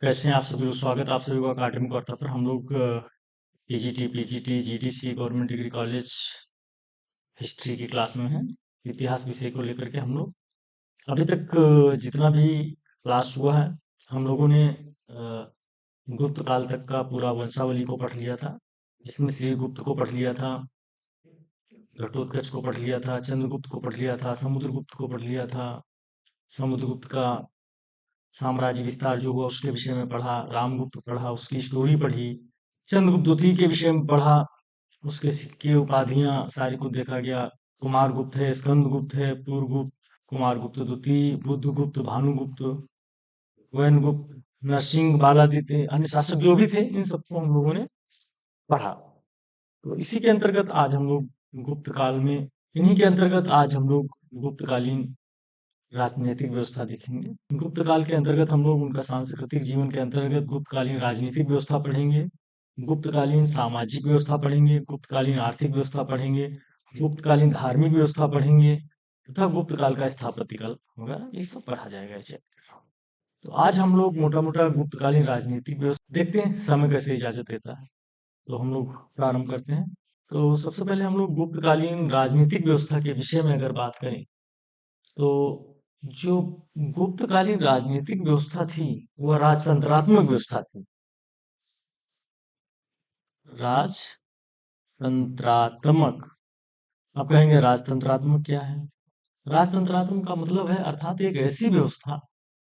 कैसे हैं आप सभी लोग। स्वागत है आप सभी को अकादमिक वार्ता पर। हम लोग PGT GDC government degree college history की क्लास में हैं। इतिहास विषय को लेकर के हम लोग अभी तक जितना भी क्लास हुआ है हम लोगों ने गुप्त काल तक का पूरा वंशावली को पढ़ लिया था, जिसमें श्रीगुप्त को पढ़ लिया था, घटोत्कच को पढ़ लिया था, चंद्रगुप्त को पढ़ लिया था, समुद्रगुप्त को पढ़ लिया था। समुद्रगुप्त का साम्राज्य विस्तार जो हुआ उसके विषय में पढ़ा, रामगुप्त पढ़ा, उसकी स्टोरी पढ़ी, चंद्रगुप्त द्वितीय के विषय में पढ़ा, उसके सिक्के उपाधियां सारी को देखा गया। कुमारगुप्त है, स्कंदगुप्त है, पूर्वगुप्त, कुमारगुप्त द्वितीय, बुद्धगुप्त, भानुगुप्त, वैनगुप्त, नरसिंह, बालादित्य, अन्य शासक जो भी थे इन सबको हम लोगों ने पढ़ा। तो इसी के अंतर्गत आज हम लोग गुप्त काल में, इन्हीं के अंतर्गत आज हम लोग गुप्तकालीन राजनीतिक व्यवस्था देखेंगे। गुप्त काल के अंतर्गत हम लोग उनका सांस्कृतिक जीवन के अंतर्गत गुप्तकालीन राजनीतिक व्यवस्था पढ़ेंगे, गुप्तकालीन सामाजिक व्यवस्था पढ़ेंगे, गुप्तकालीन आर्थिक व्यवस्था पढ़ेंगे, गुप्तकालीन धार्मिक व्यवस्था पढ़ेंगे तथा गुप्त काल का स्थापत्य काल होगा, ये सब पढ़ा जाएगा इस चैप्टर। तो आज हम लोग मोटा मोटा गुप्तकालीन राजनीतिक व्यवस्था देखते हैं, समय कैसे इजाजत देता है। तो हम लोग प्रारंभ करते हैं। तो सबसे पहले हम लोग गुप्तकालीन राजनीतिक व्यवस्था के विषय में अगर बात करें तो जो गुप्तकालीन राजनीतिक व्यवस्था थी वह राजतंत्रात्मक व्यवस्था थी। राजतंत्रात्मक, आप कहेंगे राजतंत्रात्मक क्या है? राजतंत्रात्मक का मतलब है अर्थात एक ऐसी व्यवस्था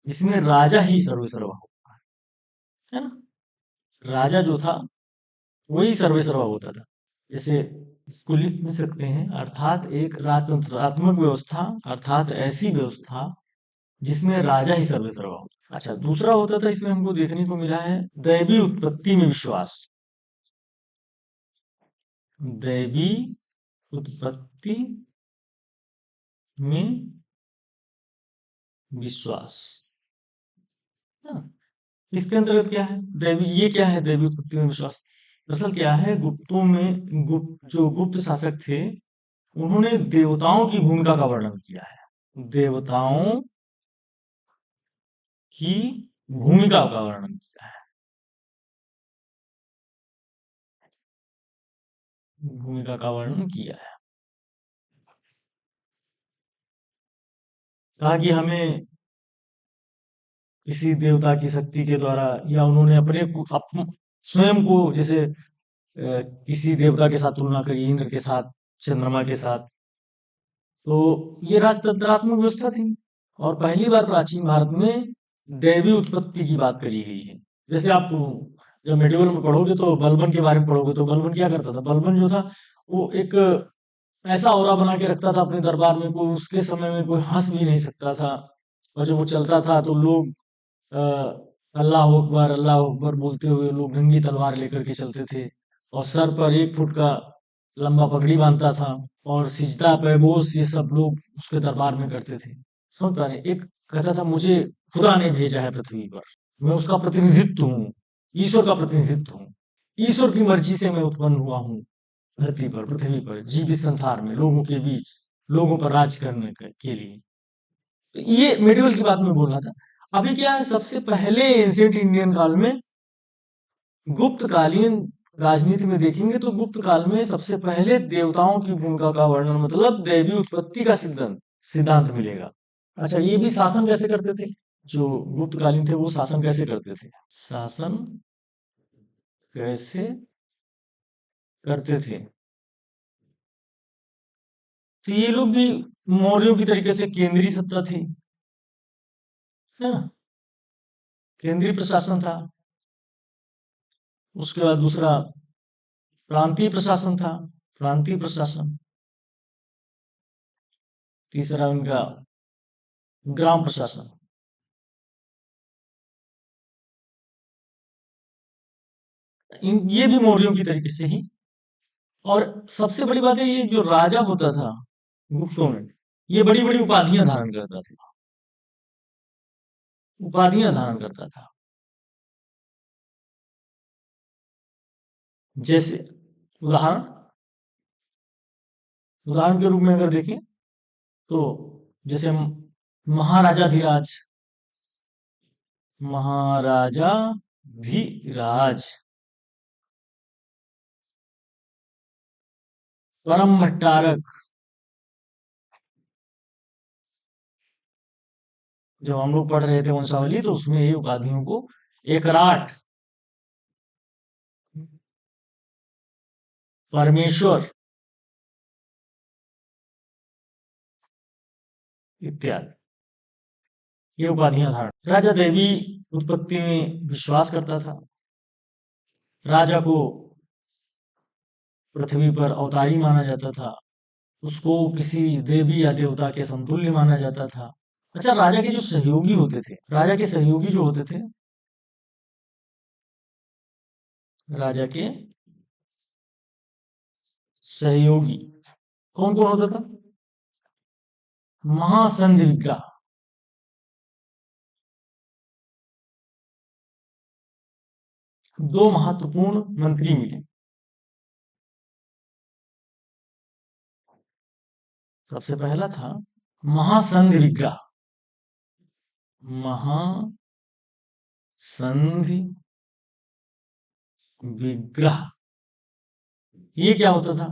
जिसमें राजा ही सर्वसर्वा होता है ना। राजा जो था वही सर्वसर्वा होता था। जैसे इसको लिख भी सकते हैं, अर्थात एक राजतंत्रात्मक व्यवस्था अर्थात ऐसी व्यवस्था जिसमें राजा ही सर्वसर्वा होता। अच्छा, दूसरा होता था इसमें हमको देखने को मिला है दैवी उत्पत्ति में विश्वास। दैवी उत्पत्ति में विश्वास। हाँ, इसके अंतर्गत क्या है दैवी, ये क्या है दैवी उत्पत्ति में विश्वास? दरअसल क्या है, गुप्तों में जो गुप्त शासक थे उन्होंने देवताओं की भूमिका का वर्णन किया है। देवताओं की भूमिका का वर्णन किया है। भूमिका का वर्णन किया है। कहा कि हमें किसी देवता की शक्ति के द्वारा या उन्होंने स्वयं को जैसे किसी देवता के साथ तुलना करी, इंद्र के साथ, चंद्रमा के साथ। तो ये राजतंत्रात्मक व्यवस्था थी और पहली बार प्राचीन भारत में दैवी उत्पत्ति की बात करी गई है। जैसे आप जब मेडिवल में पढ़ोगे तो बलबन के बारे में पढ़ोगे तो बलबन क्या करता था? बलबन जो था वो एक ऐसा औरा बना के रखता था अपने दरबार में, कोई उसके समय में कोई हंस भी नहीं सकता था। और जब वो चलता था तो लोग अल्लाह अकबर बोलते हुए लोग नंगी तलवार लेकर के चलते थे और सर पर 1 फुट का लंबा पगड़ी बांधता था और सिजदा पैबोस ये सब लोग उसके दरबार में करते थे। समझ पा रहे हैं? एक कहता था मुझे खुदा ने भेजा है पृथ्वी पर, मैं उसका प्रतिनिधित्व हूँ, ईश्वर का प्रतिनिधित्व हूँ, ईश्वर की मर्जी से मैं उत्पन्न हुआ हूँ धरती पर, पृथ्वी पर, जीवित संसार में, लोगों के बीच, लोगों पर राज करने के लिए। तो ये मेडिवल की बात में बोल रहा था। अभी क्या है, सबसे पहले एंशिएंट इंडियन काल में गुप्त कालीन राजनीति में देखेंगे तो गुप्त काल में सबसे पहले देवताओं की भूमिका का वर्णन, मतलब दैवी उत्पत्ति का सिद्धांत सिद्धांत मिलेगा। अच्छा, ये भी शासन कैसे करते थे? जो गुप्त कालीन थे वो शासन कैसे करते थे? शासन कैसे करते थे? तो ये लोग भी मौर्यों की तरीके से केंद्रीय सत्ता थी, है ना, केंद्रीय प्रशासन था। उसके बाद दूसरा प्रांतीय प्रशासन था, प्रांतीय प्रशासन। तीसरा उनका ग्राम प्रशासन। ये भी मौर्यों की तरीके से ही। और सबसे बड़ी बात है, ये जो राजा होता था गुप्तों में, ये बड़ी बड़ी उपाधियां धारण करता था, उपाधियां धारण करता था। जैसे उदाहरण उदाहरण के रूप में अगर देखें तो जैसे महाराजाधिराज, महाराजा धीराज, परम भट्टारक। जब हम लोग पढ़ रहे थे वंशावली तो उसमें ये उपाधियों को एकराट, परमेश्वर इत्यादि ये उपाधियां धारण। राजा देवी उत्पत्ति में विश्वास करता था। राजा को पृथ्वी पर अवतारी माना जाता था। उसको किसी देवी या देवता के समतुल्य माना जाता था। अच्छा, राजा के जो सहयोगी होते थे, राजा के सहयोगी जो होते थे, राजा के सहयोगी कौन कौन होता था? महासंधि विग्रह, दो महत्वपूर्ण मंत्री मिले। सबसे पहला था महासंधि विग्रह। महासंधि विग्रह ये क्या होता था?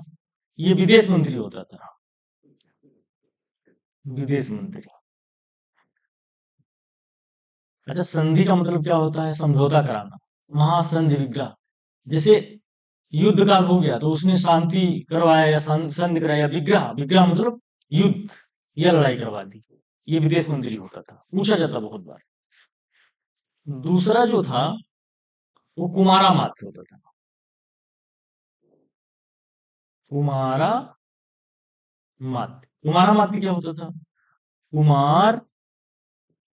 ये विदेश मंत्री होता था, विदेश मंत्री। अच्छा, संधि का मतलब क्या होता है? समझौता कराना। महासंधि विग्रह, जैसे युद्ध काल हो गया तो उसने शांति करवाया या संधि कराया। विग्रह, विग्रह मतलब युद्ध या लड़ाई करवा दी। ये विदेश मंत्री होता था, पूछा जाता बहुत बार। दूसरा जो था वो कुमारा मात्य होता था। कुमारा मात्य, कुमारा मात्य क्या होता था? कुमार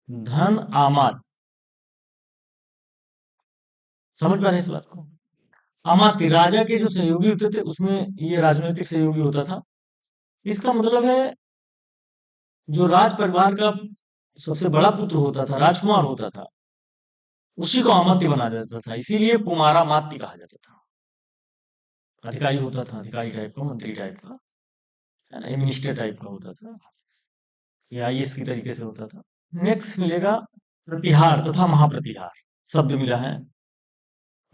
धन आमात, समझ पा रहे हैं इस बात को? अमात्य राजा के जो सहयोगी होते थे उसमें ये राजनीतिक सहयोगी होता था। इसका मतलब है जो राज परिवार का सबसे बड़ा पुत्र होता था, राजकुमार होता था, उसी को अमात्य बना देता था। इसीलिए कुमारा मात्य कहा जाता था। अधिकारी होता था, अधिकारी टाइप का, मंत्री टाइप का, है ना, मिनिस्टर टाइप का होता था, या आईएएस की तरीके से होता था। नेक्स्ट मिलेगा प्रतिहार तथा महाप्रतिहार। शब्द मिला है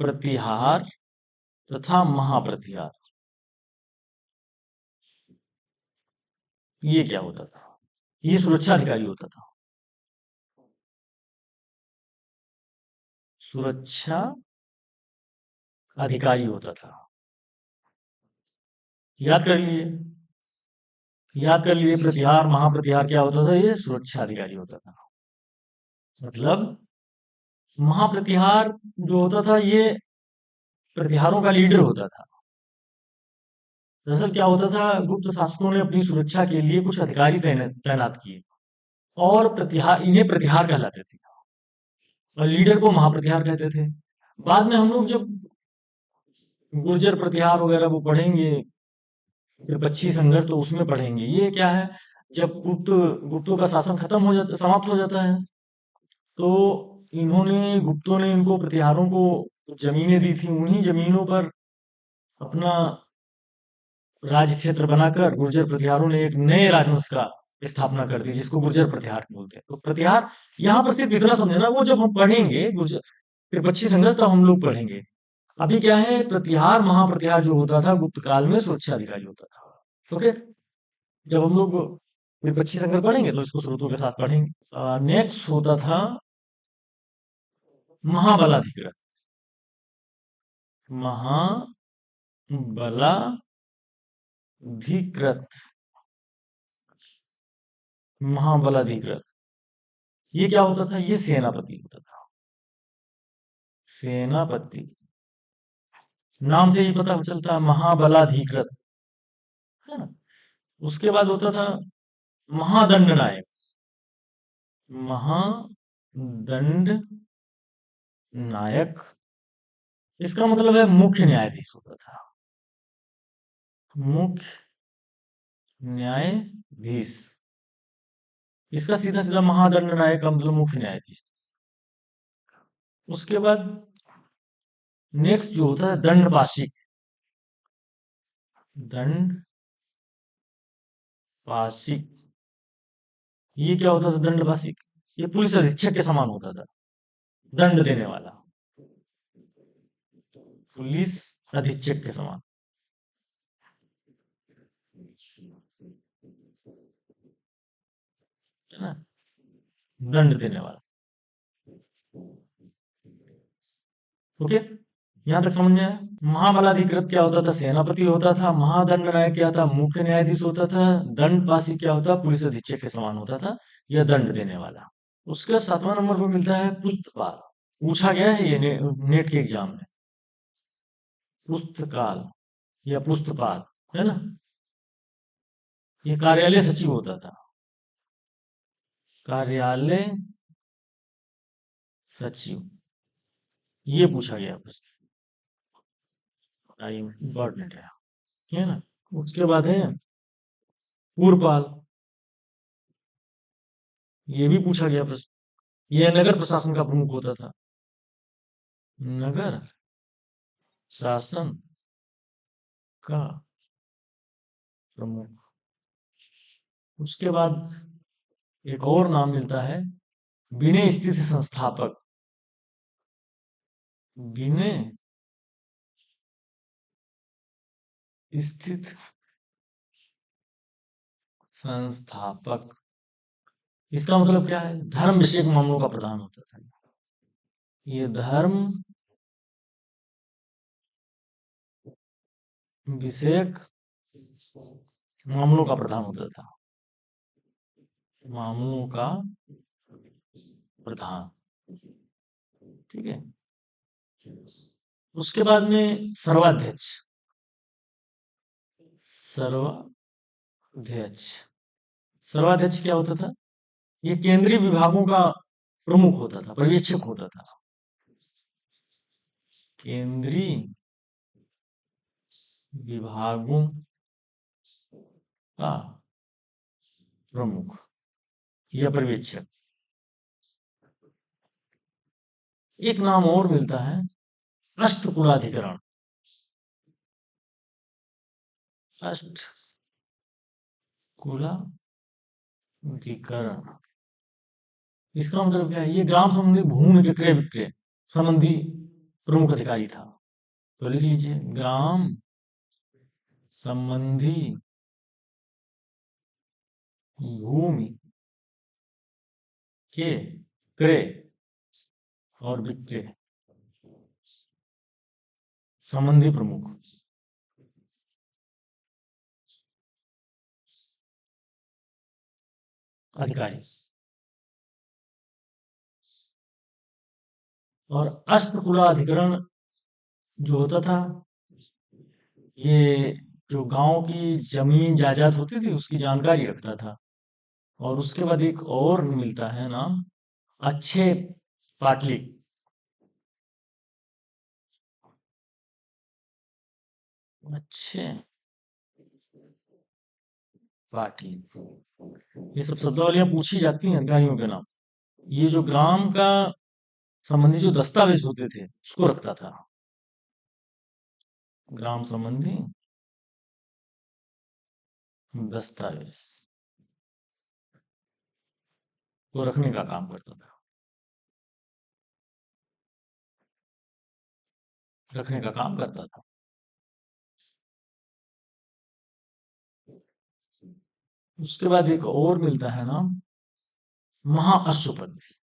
प्रतिहार तथा महाप्रतिहार। ये क्या होता था? ये सुरक्षा अधिकारी होता था। सुरक्षा अधिकारी होता था। याद कर लिए, याद कर लिए। प्रतिहार महाप्रतिहार क्या होता था? ये सुरक्षा अधिकारी होता था। मतलब महाप्रतिहार जो होता था ये प्रतिहारों का लीडर होता था। दरअसल क्या होता था, गुप्त शासकों ने अपनी सुरक्षा के लिए कुछ अधिकारी तैनात किए और प्रतिहार, इन्हें प्रतिहार कहलाते थे और लीडर को महाप्रतिहार कहते थे। बाद में हम लोग जब गुर्जर प्रतिहार वगैरह वो पढ़ेंगे, त्रिपक्षी संघर्ष, तो उसमें पढ़ेंगे। ये क्या है, जब गुप्तों का शासन खत्म हो जाता, समाप्त हो जाता है, तो गुप्तों ने इनको, प्रतिहारों को जमीनें दी थी। उन्हीं जमीनों पर अपना राज क्षेत्र बनाकर गुर्जर प्रतिहारों ने एक नए राजवंश का स्थापना कर दी, जिसको गुर्जर प्रतिहार बोलते हैं। तो प्रतिहार यहाँ पर सिर्फ इतना समझना, वो जब हम पढ़ेंगे गुर्जर त्रिपक्षी संघर्ष तो हम लोग पढ़ेंगे। अभी क्या है, प्रतिहार महाप्रतिहार जो होता था गुप्त काल में सुरक्षा अधिकारी होता था। ओके, जब हम लोग त्रिपक्षी संघर्ष पढ़ेंगे तो इसको स्रोतों के साथ पढ़ेंगे। नेक्स्ट होता था महाबलाधिकृत। महाबलाधिकृत, महाबलाधिकृत ये क्या होता था? ये सेनापति होता था। सेनापति, नाम से ही पता चलता है, महाबलाधिकृत, है ना। उसके बाद होता था महादंड नायक। महादंड नायक, इसका मतलब है मुख्य न्यायाधीश होता था। मुख्य न्यायाधीश, इसका सीधा सीधा महादंड नायक का मतलब मुख्य न्यायाधीश। उसके बाद नेक्स्ट जो होता है दंडपाशिक। दंडपाशिक ये क्या होता था? दंडपाशिक ये पुलिस अधीक्षक के समान होता था। दंड देने वाला, पुलिस अधीक्षक के समान, है ना, दंड देने वाला। ओके, यहां तक समझ में आया। महाबलाधिकृत क्या होता था? सेनापति होता था। महादंड नायक क्या था? मुख्य न्यायाधीश होता था। दंडपाशी क्या होता? पुलिस अधीक्षक के समान होता था, यह दंड देने वाला। उसके 7वां नंबर पर मिलता है पुस्तकाल। पूछा गया है ये नेट के एग्जाम में, पुस्तकाल या पुस्तपाल, है ना। ये कार्यालय सचिव होता था, कार्यालय सचिव, ये पूछा गया प्रश्न, इंपॉर्टेंट है ना। उसके बाद है पूर्वपाल, ये भी पूछा गया प्रश्न, यह नगर प्रशासन का प्रमुख होता था, नगर शासन का प्रमुख। उसके बाद एक और नाम मिलता है विनय स्थिति संस्थापक, विनय स्थित संस्थापक। इसका मतलब क्या है? धर्म विषयक मामलों का प्रधान होता था, ये धर्म विषयक मामलों का प्रधान होता था, मामलों का प्रधान, ठीक है। उसके बाद में सर्वाध्यक्ष, सर्वाध्यक्ष, सर्वाध्यक्ष क्या होता था? ये केंद्रीय विभागों का प्रमुख होता था, पर्यवेक्षक होता था, केंद्रीय विभागों का प्रमुख या पर्यवेक्षक। एक नाम और मिलता है अष्टकुलाधिकरण, अष्टकुलाधिकरण। इसका मतलब क्या है? ये ग्राम संबंधी भूमि के क्रय विक्रय संबंधी प्रमुख अधिकारी था। तो लिख लीजिए, ग्राम संबंधी भूमि के क्रय और विक्रय संबंधी प्रमुख अधिकारी। और अष्टकुलाधिकरण जो होता था, ये जो गांव की जमीन जायदाद होती थी उसकी जानकारी रखता था। और उसके बाद एक और मिलता है नाम अच्छे पाटली, अच्छे पाटली। ये सब शब्दावलियां पूछी जाती हैं अधिकारियों के नाम। ये जो ग्राम का संबंधी जो दस्तावेज होते थे उसको रखता था, ग्राम संबंधी दस्तावेज को रखने का काम करता था, रखने का काम करता था। उसके बाद एक और मिलता है नाम महाअश्वपति,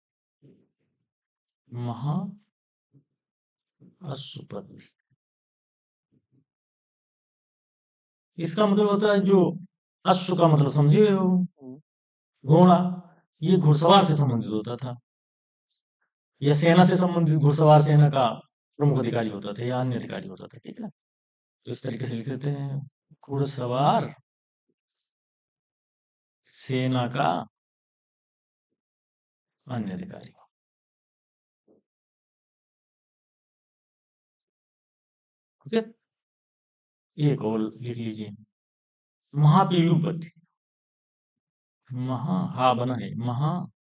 महाअश्वपति। इसका मतलब होता है जो अश्व का मतलब समझे हो, घोड़ा, ये घुड़सवार से संबंधित होता था, या सेना से संबंधित घुड़सवार सेना का प्रमुख अधिकारी होता था या अन्य अधिकारी होता था, ठीक है। तो इस तरीके से लिख देते हैं, घुड़सवार सेना का अन्य अधिकारी। ओके, एक और लिख लीजिए, महापीलूपति, महा हा बना है, महापीलूपति।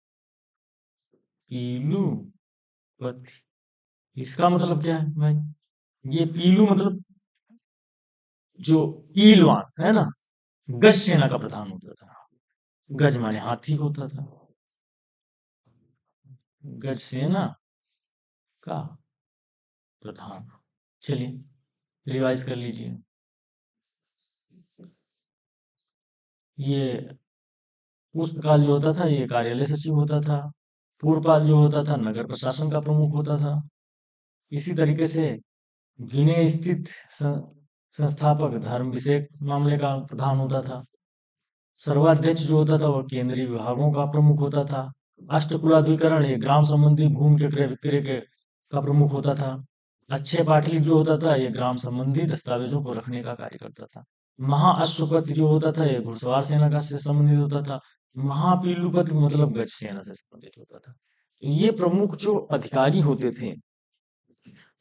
इसका मतलब क्या है भाई? ये पीलू मतलब जो पीलवान है ना, गज सेना का प्रधान होता था। गज माने हाथी होता था, गज सेना का प्रधान। चलिए रिवाइज कर लीजिए। ये पुस्तकाल जो होता था ये कार्यालय सचिव होता था। पूर्वपाल जो होता था नगर प्रशासन का प्रमुख होता था। इसी तरीके से विनय स्थित संस्थापक धर्म विषयक मामले का प्रधान होता था। सर्वाध्यक्ष जो होता था वह केंद्रीय विभागों का प्रमुख होता था। अष्टकुलाधिकरण ये ग्राम संबंधी भूमि के क्रय विक्रय के का प्रमुख होता था। अच्छे पाटलिक जो होता था ये ग्राम संबंधी दस्तावेजों को रखने का कार्य करता था। महाअश्वपति जो होता था ये घुड़सवार सेना का से संबंधित होता था। महापीलुपति मतलब गज सेना से संबंधित होता था। तो ये प्रमुख जो अधिकारी होते थे,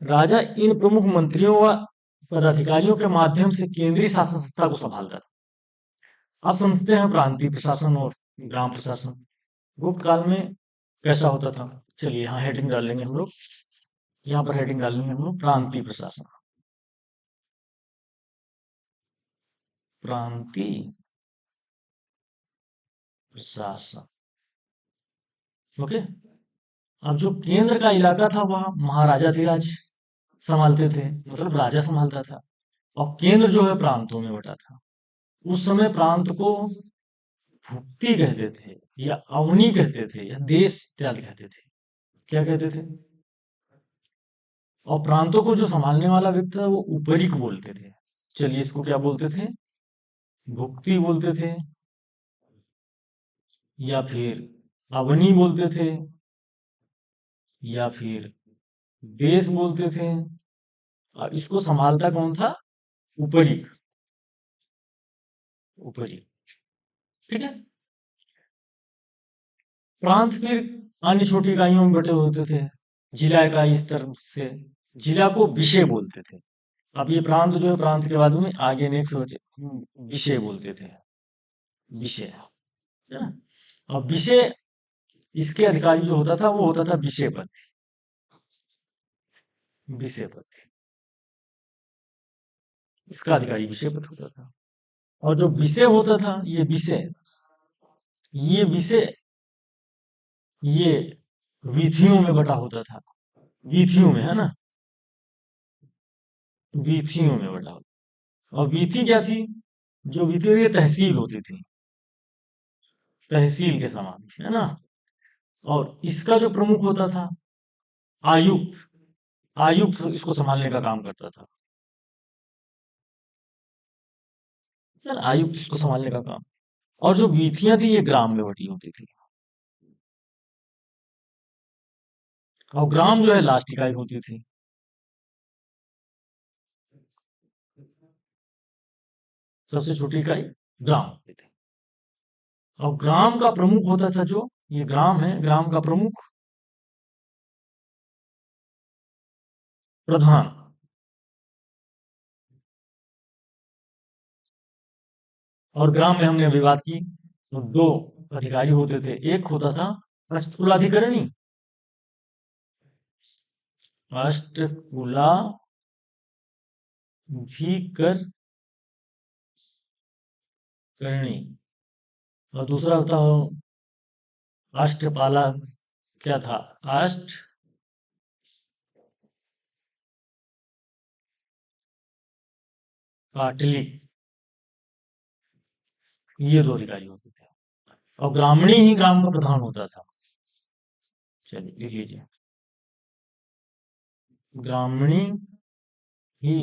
राजा इन प्रमुख मंत्रियों व पदाधिकारियों के माध्यम से केंद्रीय शासन सत्ता को संभालता था। अब समझते हैं प्रांतीय प्रशासन और ग्राम प्रशासन गुप्त काल में कैसा होता था। चलिए यहाँ हेडिंग डालेंगे हम लोग, यहाँ पर हेडिंग डालेंगे हम लोग प्रांतीय प्रशासन। प्रांतीय प्रशासन, ओके। अब जो केंद्र का इलाका था वह महाराजाधिराज संभालते थे, मतलब राजा संभालता था। और केंद्र जो है प्रांतों में बटा था। उस समय प्रांत को भुक्ति कहते थे या अवनी कहते थे या देश इत्यादि कहते थे। क्या कहते थे? और प्रांतों को जो संभालने वाला व्यक्ति था वो उपरिक बोलते थे। चलिए इसको क्या बोलते थे? भुक्ति बोलते थे या फिर अवनी बोलते थे या फिर देश बोलते थे। और इसको संभालता कौन था? उपरिक। उपरिक, ठीक है। प्रांत फिर अन्य छोटी इकाइयों में बटे होते थे। जिला इकाई स्तर से जिला को विषय बोलते थे। अब ये प्रांत जो है प्रांत के बाद में आगे नेक्स्ट विषय बोलते थे। विषय, है ना। और विषय इसके अधिकारी जो होता था वो होता था विषय पद। विषय पद इसका अधिकारी विषय पद होता था। और जो विषय होता था ये विषय ये वीथियों में बटा होता था। वीथियों में, है ना। वीथियों में बटा होता। और वीथी क्या थी? जो वीथी थी ये तहसील होती थी, तहसील के समान, है ना। और इसका जो प्रमुख होता था आयुक्त। आयुक्त इसको संभालने का काम करता था, है ना? आयुक्त इसको संभालने का काम। और जो वीथियां थी ये ग्राम में बटी होती थी। और ग्राम जो है लास्ट इकाई होती थी। सबसे छोटी इकाई ग्राम होती थी। और ग्राम का प्रमुख होता था, जो ये ग्राम है, ग्राम का प्रमुख प्रधान। और ग्राम में हमने अभी बात की तो दो अधिकारी होते थे। एक होता था अष्टकुलाधिकरणी। अष्टकुलाधिकरणी। और दूसरा होता हो अष्टपाला। क्या था? अष्ट पाटलिक। ये दो अधिकारी होते थे। और ग्रामणी ही ग्राम का प्रधान होता था। चलिए लिख लीजिए, ग्रामणी ही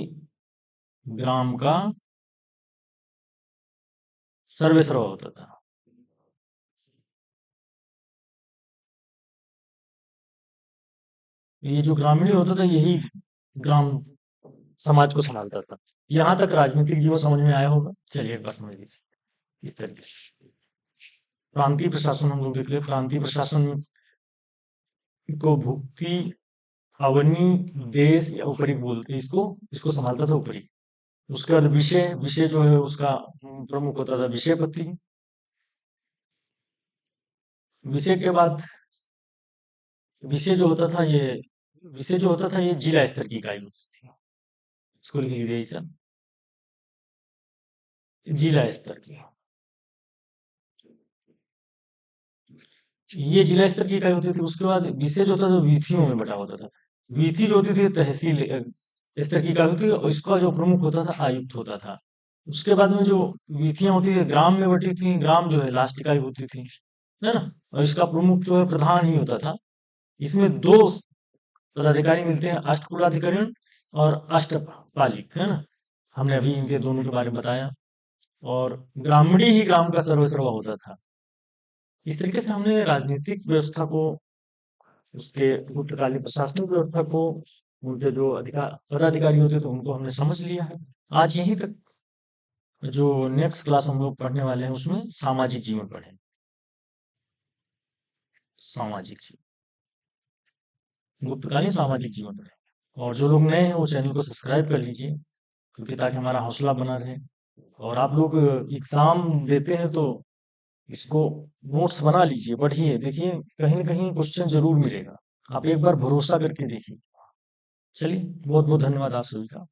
ग्राम का सर्वेसर्वा होता था। ये जो ग्रामीण होता था यही ग्राम समाज को संभालता था। यहाँ तक राजनीतिक जीवन समझ में आया होगा। चलिए एक बार समझ लीजिए इस तरीके से। प्रांतीय प्रशासन हम लोग देख ले। प्रांतीय प्रशासन को भुक्ति, अवनी, देश या उपरिक बोलते। इसको इसको संभालता था उपरिक। उसके बाद विषय। विषय जो है उसका प्रमुख होता था विषयपति। विषय के बाद विषय जो होता था ये विषय जो होता था ये जिला स्तर की इकाई होती थी। इसको लिख लीजिए सर, जिला स्तर की। ये जिला स्तर की इकाई होती थी। उसके बाद विषय जो होता था वीथियों में बटा होता था। वीथी जो होती थी तहसील इस तरह की इकाई होती थी, और इसका जो प्रमुख होता था आयुक्त होता था। उसके बाद में जो वीथियां होती है ग्राम में बटी थी, ग्राम जो है लास्ट इकाई होती थी, है ना। और इसका प्रमुख जो है प्रधान ही होता था। इसमें दो पदाधिकारी मिलते हैं, अष्टकुलाधिकारी और अष्टपालिक, है ना। हमने अभी इनके दोनों के बारे में बताया। और ग्रामीणी ही ग्राम का सर्वस्व होता था। इस तरीके से हमने राजनीतिक व्यवस्था को, उसके गुप्तकालीन प्रशासनिक व्यवस्था को, उनके जो अधिकार पदाधिकारी होते थे उनको हमने समझ लिया है। आज यहीं तक। जो नेक्स्ट क्लास हम लोग पढ़ने वाले हैं उसमें सामाजिक जीवन पढ़ें। सामाजिक जीवन, गुप्तकालीन सामाजिक जीवन पढ़ें। और जो लोग नए हैं वो चैनल को सब्सक्राइब कर लीजिए, क्योंकि ताकि हमारा हौसला बना रहे। और आप लोग एग्जाम देते हैं तो इसको नोट्स बना लीजिए, पढ़िए, देखिए कहीं ना कहीं क्वेश्चन जरूर मिलेगा। आप एक बार भरोसा करके देखिए। चलिए, बहुत बहुत धन्यवाद आप सभी का।